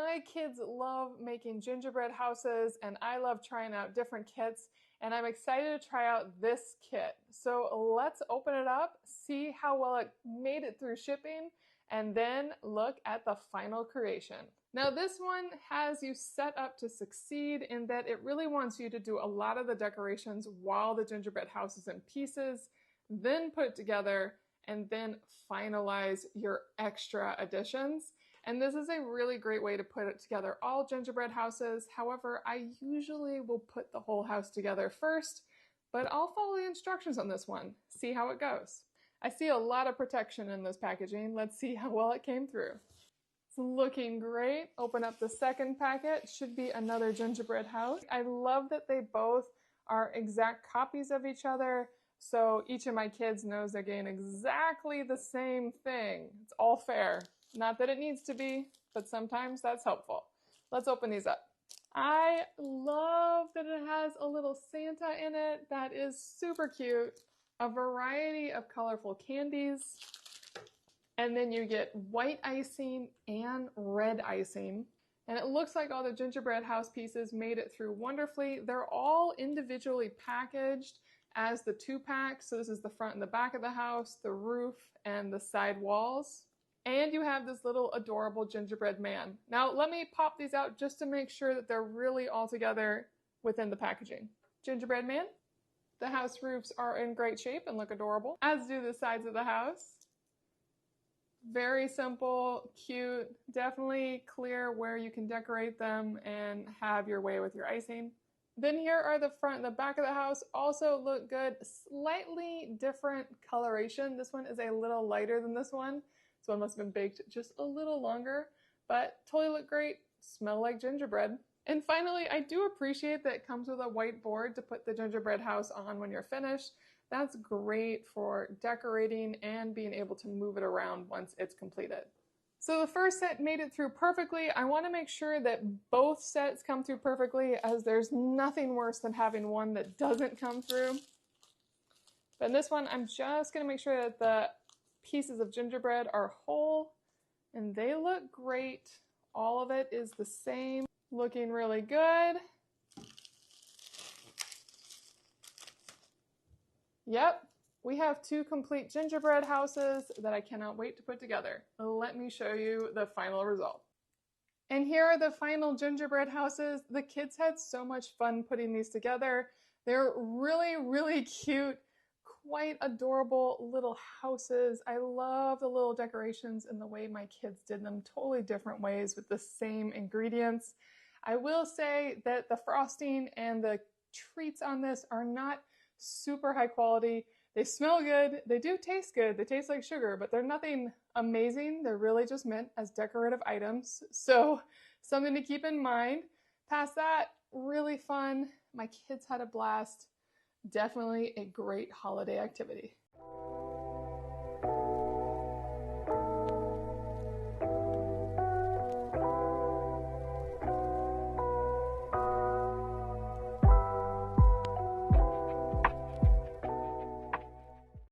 My kids love making gingerbread houses, and I love trying out different kits, and I'm excited to try out this kit. So let's open it up, see how well it made it through shipping, and then look at the final creation. Now this one has you set up to succeed in that it really wants you to do a lot of the decorations while the gingerbread house is in pieces, then put it together, and then finalize your extra additions. And this is a really great way to put it together all gingerbread houses. However, I usually will put the whole house together first, but I'll follow the instructions on this one, see how it goes. I see a lot of protection in this packaging. Let's see how well it came through. It's looking great. Open up the second packet. Should be another gingerbread house. I love that they both are exact copies of each other. So each of my kids knows they're getting exactly the same thing. It's all fair. Not that it needs to be, but sometimes that's helpful. Let's open these up. I love that it has a little Santa in it. That is super cute. A variety of colorful candies. And then you get white icing and red icing. And it looks like all the gingerbread house pieces made it through wonderfully. They're all individually packaged as the 2-pack. So this is the front and the back of the house, the roof, and the side walls. And you have this little adorable gingerbread man. Now let me pop these out just to make sure that they're really all together within the packaging. Gingerbread man. The house roofs are in great shape and look adorable, as do the sides of the house. Very simple, cute, definitely clear where you can decorate them and have your way with your icing. Then here are the front and the back of the house, also look good. Slightly different coloration. This one is a little lighter than this one. This one must have been baked just a little longer, but totally look great, smell like gingerbread. And finally, I do appreciate that it comes with a whiteboard to put the gingerbread house on when you're finished. That's great for decorating and being able to move it around once it's completed. So the first set made it through perfectly. I want to make sure that both sets come through perfectly, as there's nothing worse than having one that doesn't come through. But in this one, I'm just going to make sure that the pieces of gingerbread are whole, and they look great. All of it is the same. Looking really good. Yep, we have 2 complete gingerbread houses that I cannot wait to put together. Let me show you the final result. And here are the final gingerbread houses. The kids had so much fun putting these together. They're really, really cute, quite adorable little houses. I love the little decorations and the way my kids did them, totally different ways with the same ingredients. I will say that the frosting and the treats on this are not super high quality. They smell good. They do taste good. They taste like sugar, but they're nothing amazing. They're really just meant as decorative items. So something to keep in mind. Past that, really fun. My kids had a blast. Definitely a great holiday activity.